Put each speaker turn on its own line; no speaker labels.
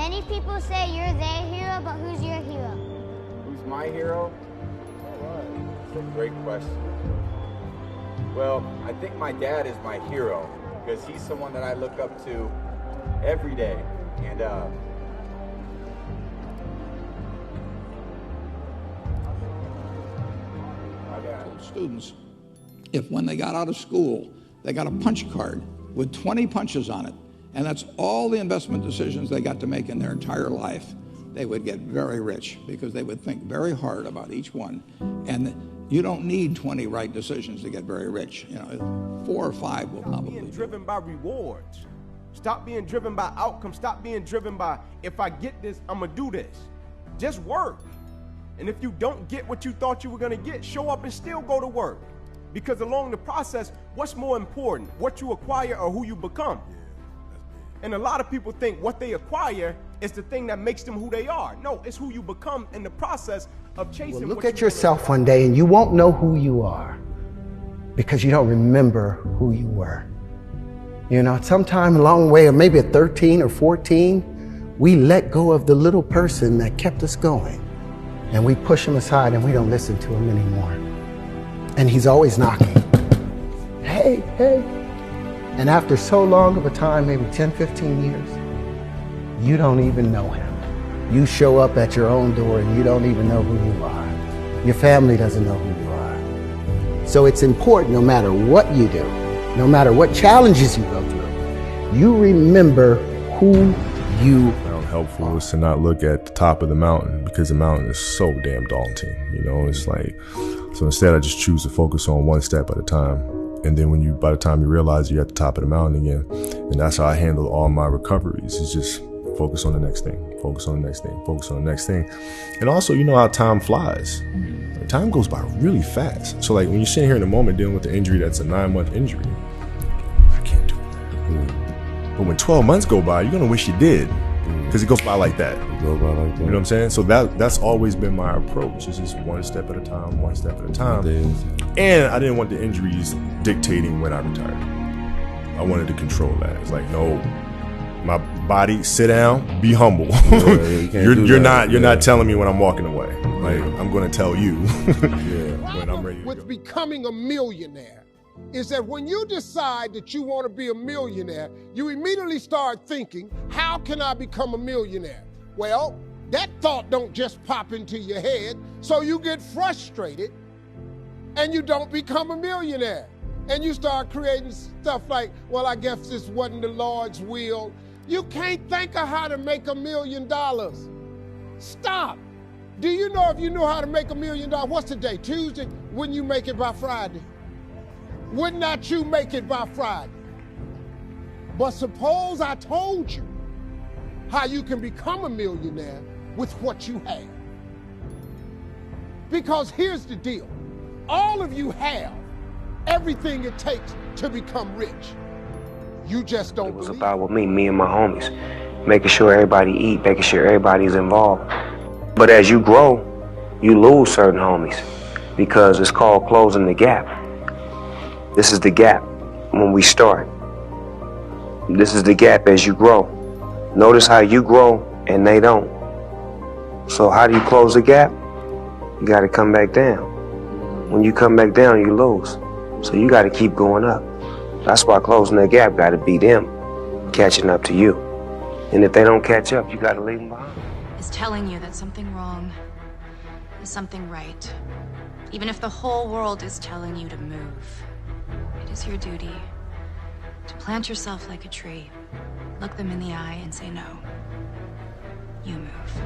Many people say you're their hero, but who's your hero?
Who's my hero? That's a great question. Well, I think my dad is my hero because he's someone that I look up to every day. And
students, if when they got out of school, they got a punch card with 20 punches on it, and that's all the investment decisions they got to make in their entire life, they would get very rich because they would think very hard about each one. And you don't need 20 right decisions to get very rich. 4 or 5 will probably
being driven by rewards. Stop being driven by outcomes. Stop being driven by, if I get this, I'm gonna do this. Just work. And if you don't get what you thought you were gonna get, show up and still go to work. Because along the process, what's more important, what you acquire or who you become? And a lot of people think what they acquire is the thing that makes them who they are. No, it's who you become in the process of chasing.
Well, look at yourself one day and you won't know who you are because you don't remember who you were. Sometime along the way, or maybe at 13 or 14, we let go of the little person that kept us going. And we push him aside and we don't listen to him anymore. And he's always knocking. Hey, hey. And after so long of a time, maybe 10, 15 years, you don't even know him. You show up at your own door and you don't even know who you are. Your family doesn't know who you are. So it's important, no matter what you do, no matter what challenges you go through, you remember who you
helpful is to not look at the top of the mountain because the mountain is so damn daunting. It's like, so instead I just choose to focus on one step at a time. And then by the time you realize you're at the top of the mountain again, and that's how I handle all my recoveries, is just focus on the next thing, focus on the next thing, focus on the next thing. And also, how time flies. Time goes by really fast. So like when you're sitting here in the moment dealing with the injury that's a 9-month injury, I can't do that. But when 12 months go by, you're gonna wish you did. Because it goes by like that.
You know what
I'm saying? So that's always been my approach. It's just one step at a time, one step at a time. And I didn't want the injuries dictating when I retired. I wanted to control that. It's like, no, my body, sit down, be humble. You're not telling me when I'm walking away. Like, I'm going to tell you when I'm ready to go.
With becoming a millionaire is that when you decide that you want to be a millionaire, you immediately start thinking, how can I become a millionaire? Well, that thought don't just pop into your head, so you get frustrated and you don't become a millionaire. And you start creating stuff like, well, I guess this wasn't the Lord's will. You can't think of how to make $1 million. Stop. Do you know if you knew how to make $1 million, what's today, Tuesday? Wouldn't you make it by Friday? Would not you make it by Friday? But suppose I told you how you can become a millionaire with what you have. Because here's the deal. All of you have everything it takes to become rich. You just don't believe it.
It was about with me and my homies, making sure everybody eat, making sure everybody's involved. But as you grow, you lose certain homies because it's called closing the gap. This is the gap when we start. This is the gap as you grow. Notice how you grow and they don't. So how do you close the gap? You got to come back down. When you come back down, you lose. So you got to keep going up. That's why closing the gap got to be them catching up to you. And if they don't catch up, you got to leave them behind.
Is telling you that something wrong is something right. Even if the whole world is telling you to move. It is your duty to plant yourself like a tree, look them in the eye and say no. You move.